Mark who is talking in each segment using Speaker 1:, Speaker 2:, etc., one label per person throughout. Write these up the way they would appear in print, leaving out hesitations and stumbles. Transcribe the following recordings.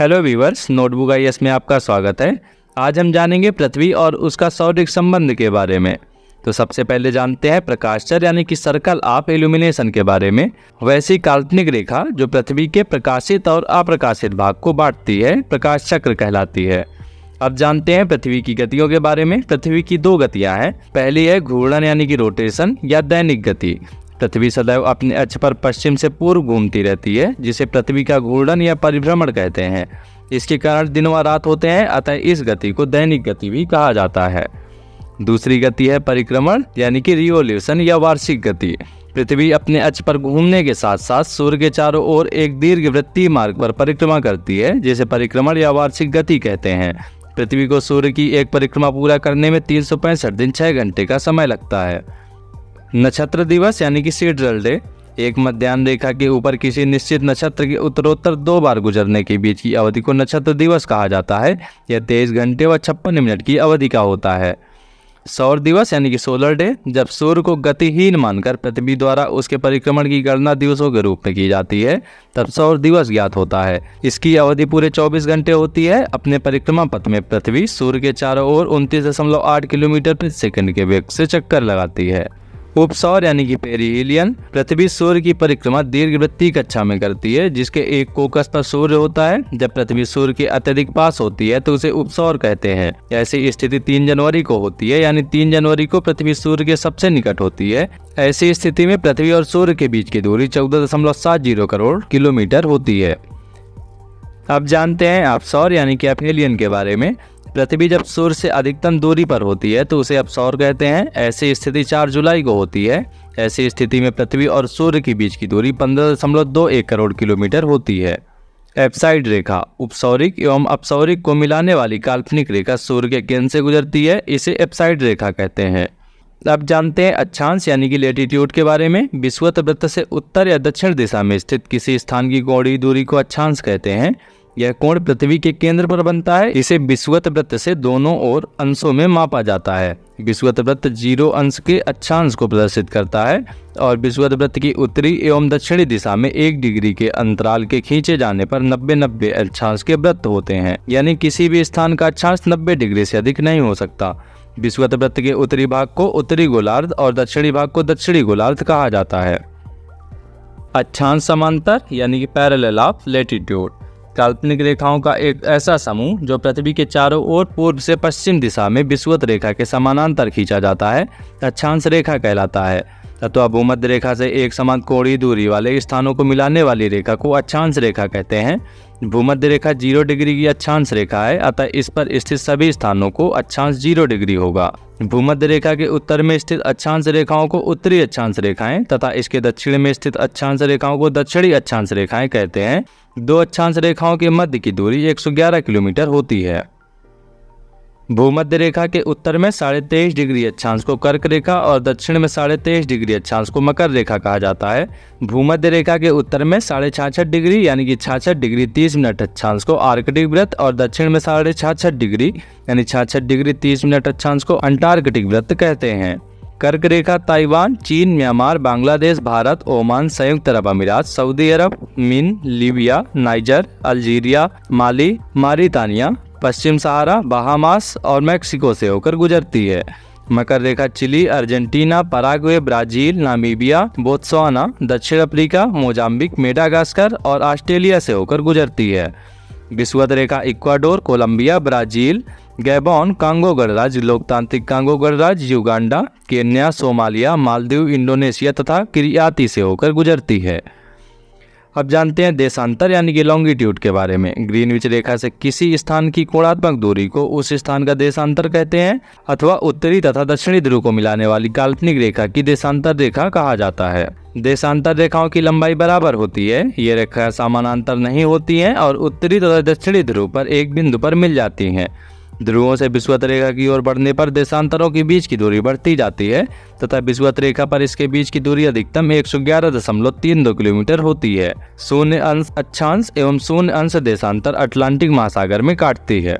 Speaker 1: Hello viewers, notebook IAS में आपका स्वागत है। आज हम जानेंगे पृथ्वी और उसका सौरिक संबंध के बारे में। तो सबसे पहले जानते हैं प्रकाशचर यानी कि सर्कल ऑफ इल्यूमिनेशन के बारे में। वैसी काल्पनिक रेखा जो पृथ्वी के प्रकाशित और अप्रकाशित भाग को बांटती है प्रकाश चक्र कहलाती है। अब जानते हैं पृथ्वी की गतियों के बारे में। पृथ्वी की दो गतियां हैं। पहली है घूर्णन यानी कि रोटेशन या दैनिक गति। पृथ्वी सदैव अपने अक्ष पर पश्चिम से पूर्व घूमती रहती है, जिसे पृथ्वी का घूर्णन या परिभ्रमण कहते हैं। इसके कारण दिन व रात होते हैं, अतः इस गति को दैनिक गति भी कहा जाता है। दूसरी गति है परिक्रमण यानी कि रिवोल्यूशन या वार्षिक गति। पृथ्वी अपने अक्ष पर घूमने के साथ साथ सूर्य के चारों ओर एक दीर्घवृत्तीय मार्ग पर परिक्रमा करती है, जिसे परिक्रमण या वार्षिक गति कहते हैं। पृथ्वी को सूर्य की एक परिक्रमा पूरा करने में 365 दिन 6 घंटे का समय लगता है। नक्षत्र दिवस यानी कि सिडरल डे एक मध्याह्न रेखा के ऊपर किसी निश्चित नक्षत्र के उत्तरोत्तर 2 बार गुजरने के बीच की अवधि को नक्षत्र दिवस कहा जाता है। यह 23 घंटे व 56 मिनट की अवधि का होता है। सौर दिवस यानी कि सोलर डे जब सूर्य को गतिहीन मानकर पृथ्वी द्वारा उसके परिक्रमण की गणना दिवसों के रूप में की जाती है, तब सौर दिवस ज्ञात होता है। इसकी अवधि पूरे 24 घंटे होती है। अपने परिक्रमा पथ में पृथ्वी सूर्य के चारों ओर 29.8 किलोमीटर प्रति सेकंड के वेग से चक्कर लगाती है। उपसौर यानी कि पेरिहिलियन पृथ्वी सूर्य की परिक्रमा दीर्घवृत्तीय कक्षा में करती है, जिसके एक फोकस पर सूर्य होता है। जब पृथ्वी सूर्य के अत्यधिक पास होती है तो उसे उपसौर कहते हैं। ऐसी स्थिति 3 जनवरी को होती है, यानी 3 जनवरी को पृथ्वी सूर्य के सबसे निकट होती है। ऐसी स्थिति में पृथ्वी और सूर्य के बीच की दूरी 14.70 करोड़ किलोमीटर होती है। अब जानते हैं अपसौर यानी कि एफेलियन के बारे में। पृथ्वी जब सूर्य से अधिकतम दूरी पर होती है तो उसे अपसौर कहते हैं। ऐसी स्थिति 4 जुलाई को होती है। ऐसी स्थिति में पृथ्वी और सूर्य के बीच की दूरी 15.21 करोड़ किलोमीटर होती है। एप्साइड रेखा उपसौरिक एवं अपसौरिक को मिलाने वाली काल्पनिक रेखा सूर्य के केंद्र से गुजरती है, इसे एप्साइड रेखा कहते हैं। अब जानते हैं अक्षांश यानी कि लैटिट्यूड के बारे में। विषुवत वृत्त से उत्तर या दक्षिण दिशा में स्थित किसी स्थान की कोणीय दूरी को अक्षांश कहते हैं। यह कोण पृथ्वी के केंद्र पर बनता है। इसे विषुवत वृत्त से दोनों ओर अंशों में मापा जाता है। विषुवत वृत्त 0 अंश के अक्षांश को प्रदर्शित करता है और विषुवत वृत्त की उत्तरी एवं दक्षिणी दिशा में 1 डिग्री के अंतराल के खींचे जाने पर 90-90 अक्षांश के वृत्त होते हैं, यानी किसी भी स्थान का अक्षांश 90 डिग्री से अधिक नहीं हो सकता। विषुवत वृत्त के उत्तरी भाग को उत्तरी गोलार्ध और दक्षिणी भाग को दक्षिणी गोलार्ध कहा जाता है। अक्षांश समांतर यानी कि पैरेलल ऑफ लैटिट्यूड काल्पनिक रेखाओं का एक ऐसा समूह जो पृथ्वी के चारों ओर पूर्व से पश्चिम दिशा में विषुवत रेखा के समानांतर खींचा जाता है, अक्षांश रेखा कहलाता है। अथवा भूमध्य रेखा से एक समान कोणीय दूरी वाले स्थानों को मिलाने वाली रेखा को अक्षांश रेखा कहते हैं। भूमध्य रेखा 0 डिग्री की अक्षांश रेखा है, अतः इस पर स्थित सभी स्थानों को अक्षांश 0 डिग्री होगा। भूमध्य रेखा के उत्तर में स्थित अक्षांश रेखाओं को उत्तरी अक्षांश रेखाएं तथा इसके दक्षिण में स्थित अक्षांश रेखाओं को दक्षिणी अक्षांश रेखाएं कहते हैं। 2 अक्षांश रेखाओं के मध्य की दूरी 111 किलोमीटर होती है। भूमध्य रेखा के उत्तर में 23.5 डिग्री अक्षांश को कर्क रेखा और दक्षिण में 23.5 डिग्री अक्षांश को मकर रेखा कहा जाता है। भूमध्य रेखा के उत्तर में 66.5 डिग्री यानी कि 66 डिग्री 30 मिनट अक्षांश को आर्कटिक वृत्त और दक्षिण में 66.5 डिग्री यानी 66 डिग्री 30 मिनट अक्षांश को अंटार्कटिक वृत्त कहते हैं। कर्क रेखा ताइवान, चीन, म्यांमार, बांग्लादेश, भारत, ओमान, संयुक्त अरब अमीरात, सऊदी अरब, मिन, Libya, Niger, Algeria, Mali, Mauritania, पश्चिम सहारा, बहामास और मैक्सिको से होकर गुजरती है। मकर रेखा Chile, Argentina, Paraguay, Brazil, Namibia, Botswana, दक्षिण अफ्रीका, मोजाम्बिक, मेडागास्कर और ऑस्ट्रेलिया से होकर गुजरती है। विषुवत रेखा Ecuador, Colombia, Brazil, Gabon, Congo गणराज्य, लोकतांत्रिक कांगो गणराज्य, Uganda, Kenya, Somalia, Maldives, Indonesia तथा किरियाती से होकर गुजरती है। अब जानते हैं देशांतर यानी कि लॉन्गिट्यूड के बारे में। ग्रीनविच रेखा से किसी स्थान की कोणात्मक दूरी को उस स्थान का देशांतर कहते हैं, अथवा उत्तरी तथा दक्षिणी ध्रुव को मिलाने वाली काल्पनिक रेखा की देशांतर रेखा कहा जाता है। देशांतर रेखाओं की लंबाई बराबर होती है। ये रेखा समानांतर नहीं होती हैं और उत्तरी तथा दक्षिणी ध्रुव पर एक बिंदु पर मिल जाती हैं। ध्रुवों से विषुवत रेखा की ओर बढ़ने पर देशांतरों के बीच की दूरी बढ़ती जाती है तथा विषुवत रेखा पर इसके बीच की दूरी अधिकतम 111.32 किलोमीटर होती है। 0 अंश अक्षांश एवं 0 अंश देशांतर अटलांटिक महासागर में काटती है।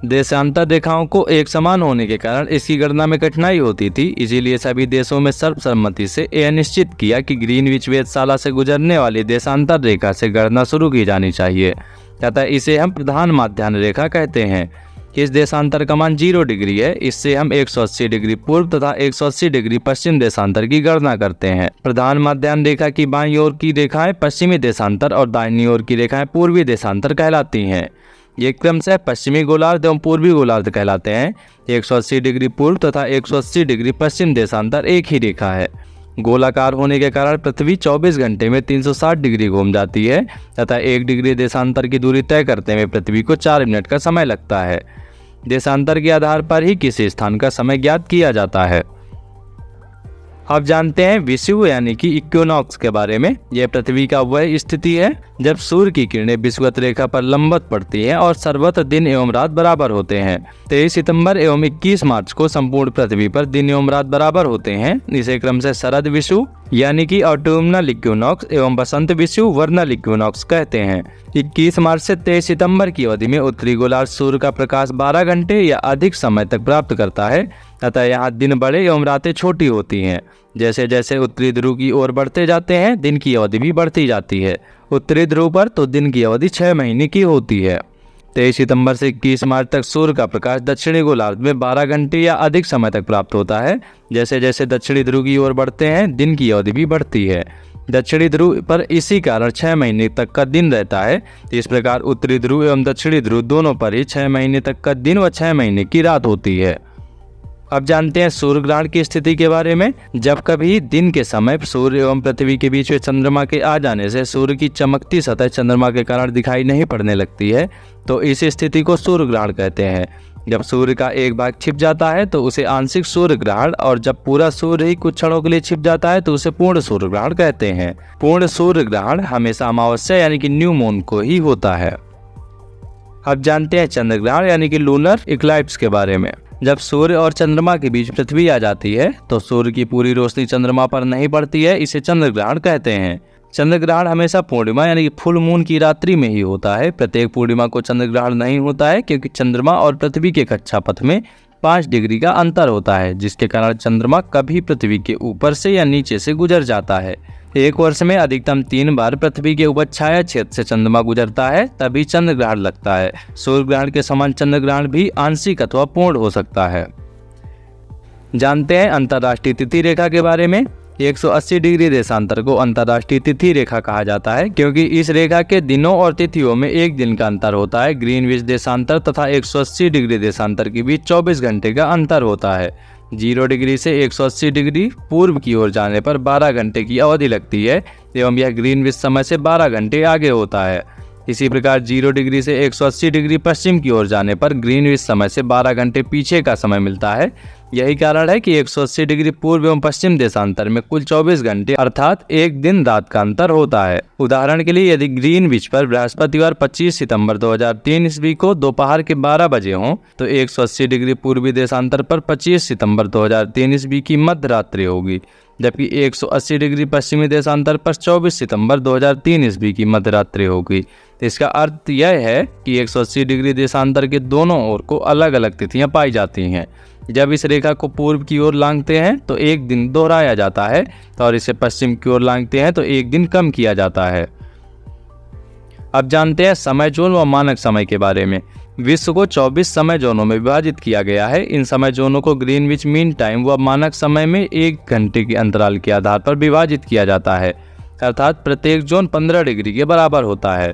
Speaker 1: देशांतर रेखाओं को एक समान होने के कारण इसकी गणना में कठिनाई होती थी, इसीलिए सभी देशों में सर्वसम्मति से यह निश्चित किया कि ग्रीनविच वेधशाला से गुजरने वाली देशांतर रेखा से गणना शुरू की जानी चाहिए। तथा इसे हम प्रधान माध्यान्ह रेखा कहते हैं। इस देशांतर का मान 0 डिग्री है। इससे हम 180 डिग्री पूर्व तथा 180 डिग्री पश्चिम देशांतर की गणना करते हैं। प्रधान माध्यान्ह रेखा की बाईं ओर की रेखाएं पश्चिमी देशांतर और दाहिनी ओर की रेखाएं पूर्वी देशांतर कहलाती हैं। ये क्रमशः पश्चिमी गोलार्ध एवं पूर्वी गोलार्ध कहलाते हैं। 180 डिग्री पूर्व तथा 180 डिग्री पश्चिम देशांतर एक ही रेखा है। गोलाकार होने के कारण पृथ्वी 24 घंटे में 360 डिग्री घूम जाती है तथा 1 डिग्री देशांतर की दूरी तय करते में पृथ्वी को 4 मिनट का समय लगता है। देशांतर के आधार पर ही किसी स्थान का समय ज्ञात किया जाता है। अब जानते हैं विषुव यानी कि इक्विनॉक्स के बारे में। यह पृथ्वी का वह स्थिति है जब सूर्य की किरणें विषुवत रेखा पर लंबवत पड़ती हैं और सर्वत्र दिन एवं रात बराबर होते हैं। 23 सितंबर एवं 21 मार्च को संपूर्ण पृथ्वी पर दिन एवं रात बराबर होते हैं। इसे क्रमशः शरद विषुव यानी कि ऑटोमनल इक्विनॉक्स एवं बसंत विषुव वर्नल इक्विनॉक्स कहते हैं। 21 मार्च से 23 सितंबर की अवधि में उत्तरी गोलार्ध सूर्य का प्रकाश 12 घंटे या अधिक समय तक प्राप्त करता है तथा यहाँ दिन बड़े एवं रातें छोटी होती हैं। जैसे जैसे उत्तरी ध्रुव की ओर बढ़ते जाते हैं दिन की अवधि भी बढ़ती जाती है। उत्तरी ध्रुव पर तो दिन की अवधि 6 महीने की होती है। 23 सितंबर से 21 मार्च तक सूर्य का प्रकाश दक्षिणी गोलार्ध में 12 घंटे या अधिक समय तक प्राप्त होता है। जैसे जैसे दक्षिणी ध्रुव की ओर बढ़ते हैं दिन की अवधि भी बढ़ती है। दक्षिणी ध्रुव पर इसी कारण 6 महीने तक का दिन रहता है। इस प्रकार उत्तरी ध्रुव एवं दक्षिणी ध्रुव दोनों पर ही 6 महीने तक का दिन व 6 महीने की रात होती है। अब जानते हैं सूर्य ग्रहण की स्थिति के बारे में। जब कभी दिन के समय सूर्य एवं पृथ्वी के बीच में चंद्रमा के आ जाने से सूर्य की चमकती सतह चंद्रमा के कारण दिखाई नहीं पड़ने लगती है तो इस स्थिति को सूर्य ग्रहण कहते हैं। जब सूर्य का एक भाग छिप जाता है तो उसे आंशिक सूर्य ग्रहण और जब पूरा सूर्य ही कुछ क्षणों के लिए छिप जाता है तो उसे पूर्ण सूर्य ग्रहण कहते हैं। पूर्ण सूर्य ग्रहण हमेशा अमावस्या यानी कि न्यू मून को ही होता है। अब जानते हैं चंद्र ग्रहण यानी कि लूनर इक्लिप्स के बारे में। जब सूर्य और चंद्रमा के बीच पृथ्वी आ जाती है तो सूर्य की पूरी रोशनी चंद्रमा पर नहीं पड़ती है। इसे चंद्र ग्रहण कहते हैं। चंद्र ग्रहण हमेशा पूर्णिमा यानी कि फुल मून की रात्रि में ही होता है। प्रत्येक पूर्णिमा को चंद्र ग्रहण नहीं होता है क्योंकि चंद्रमा और पृथ्वी के कक्षापथ में 5 डिग्री का अंतर होता है, जिसके कारण चंद्रमा कभी पृथ्वी के ऊपर से या नीचे से गुजर जाता है। एक वर्ष में अधिकतम 3 बार पृथ्वी के ऊपर छाया क्षेत्र से चंद्रमा गुजरता है तभी चंद्र ग्रहण लगता है। सूर्य ग्रहण के समान चंद्र ग्रहण भी आंशिक अथवा पूर्ण हो सकता है। जानते हैं अंतर्राष्ट्रीय तिथि रेखा के बारे में। 180 डिग्री देशांतर को अंतर्राष्ट्रीय तिथि रेखा कहा जाता है क्योंकि इस रेखा के दिनों और तिथियों में एक दिन का अंतर होता है। ग्रीनविच देशांतर तथा 180 डिग्री देशांतर के बीच 24 घंटे का अंतर होता है। 0 डिग्री से 180 डिग्री पूर्व की ओर जाने पर 12 घंटे की अवधि लगती है एवं यह ग्रीनविच समय से 12 घंटे आगे होता है। इसी प्रकार 0 डिग्री से 180 डिग्री पश्चिम की ओर जाने पर ग्रीनविच समय से 12 घंटे पीछे का समय मिलता है। यही कारण है कि 180 डिग्री पूर्व एवं पश्चिम देशांतर में कुल 24 घंटे अर्थात एक दिन रात का अंतर होता है। उदाहरण के लिए यदि ग्रीनविच पर बृहस्पतिवार 25 सितंबर 2003 ईस्वी को दोपहर के 12 बजे हों तो 180 डिग्री पूर्वी देशांतर पर 25 सितंबर 2003 ईस्वी की मध्य रात्रि होगी, जबकि 180 डिग्री पश्चिमी देशांतर पर 24 सितंबर 2003 ईस्वी की मध्य रात्रि होगी। इसका अर्थ यह है कि 180 डिग्री देशांतर के दोनों ओर को अलग अलग तिथियां पाई जाती हैं। जब इस रेखा को पूर्व की ओर लांघते हैं तो एक दिन दोहराया जाता है और इसे पश्चिम की ओर लांघते हैं तो एक दिन कम किया जाता है। अब जानते हैं समय जोन व मानक समय के बारे में। विश्व को 24 समय जोनों में विभाजित किया गया है। इन समय जोनों को ग्रीनविच मीन टाइम व मानक समय में 1 घंटे के अंतराल के आधार पर विभाजित किया जाता है, अर्थात प्रत्येक जोन 15 डिग्री के बराबर होता है।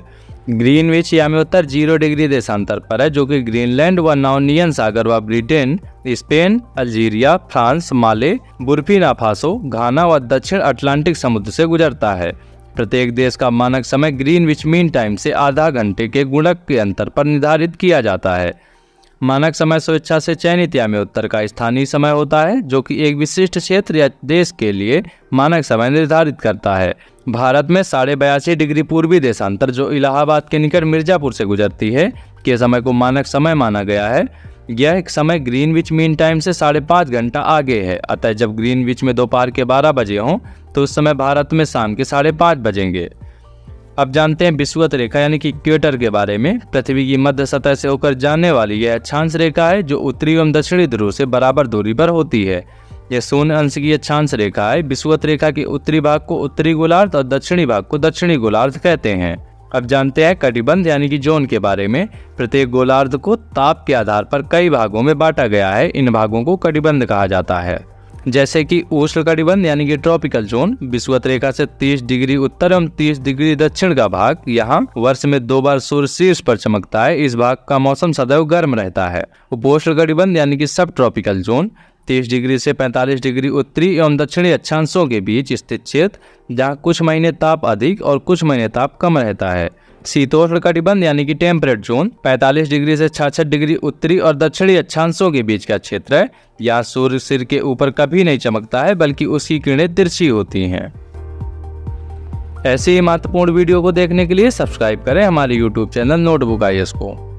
Speaker 1: ग्रीनविच यामोत्तर 0 डिग्री देशांतर पर है, जो कि ग्रीनलैंड व नाउनियन सागर व ब्रिटेन, स्पेन, अल्जीरिया, फ्रांस, माले, बुर्किना फासो, घाना व दक्षिण अटलांटिक समुद्र से गुजरता है। प्रत्येक देश का मानक समय ग्रीनविच मीन टाइम से आधा घंटे के गुणक के अंतर पर निर्धारित किया जाता है। मानक समय स्वेच्छा से चयनित यामोत्तर का स्थानीय समय होता है, जो कि एक विशिष्ट क्षेत्र या देश के लिए मानक समय निर्धारित करता है। भारत में 82.5 डिग्री पूर्वी देशांतर, जो इलाहाबाद के निकट मिर्जापुर से गुजरती है, के समय को मानक समय माना गया है। यह समय ग्रीनविच मीन टाइम से 5.5 घंटा आगे है। अतः जब ग्रीनविच में दोपहर के 12 बजे हों तो उस समय भारत में शाम के 5:30 बजेंगे। अब जानते हैं विषुवत रेखा यानी कि इक्वेटर के बारे में। पृथ्वी की मध्य सतह से होकर जाने वाली यह अक्षांश रेखा है, जो उत्तरी एवं दक्षिणी ध्रुव से बराबर दूरी पर होती है। यह शून्य अंश की अक्षांश रेखा है। विषुवत रेखा के उत्तरी भाग को उत्तरी गोलार्ध और दक्षिणी भाग को दक्षिणी गोलार्ध कहते हैं। अब जानते हैं कटिबंध यानी कि जोन के बारे में। प्रत्येक गोलार्ध को ताप के आधार पर कई भागों में बांटा गया है। इन भागों को कटिबंध कहा जाता है, जैसे कि उष्ण कटिबंध यानी कि ट्रॉपिकल जोन, विषुवत रेखा से 30 डिग्री उत्तर एवं 30 डिग्री दक्षिण का भाग। यहाँ वर्ष में 2 बार सूर्य शीर्ष पर चमकता है। इस भाग का मौसम सदैव गर्म रहता है। उपोष्ण कटिबंध यानी कि सब ट्रॉपिकल जोन, 30 डिग्री से 45 डिग्री उत्तरी एवं दक्षिणी अक्षांशों के बीच स्थित क्षेत्र, जहाँ कुछ महीने ताप अधिक और कुछ महीने ताप कम रहता है। शीतोष्ण कटिबंध यानी कि टेम्परेट जोन, 45 डिग्री से 66 डिग्री उत्तरी और दक्षिणी अक्षांशों के बीच का क्षेत्र है। यहाँ सूर्य सिर के ऊपर कभी नहीं चमकता है, बल्कि उसकी किरणें तिरछी होती हैं। ऐसे ही महत्वपूर्ण वीडियो को देखने के लिए सब्सक्राइब करें हमारे YouTube चैनल नोटबुक IAS को।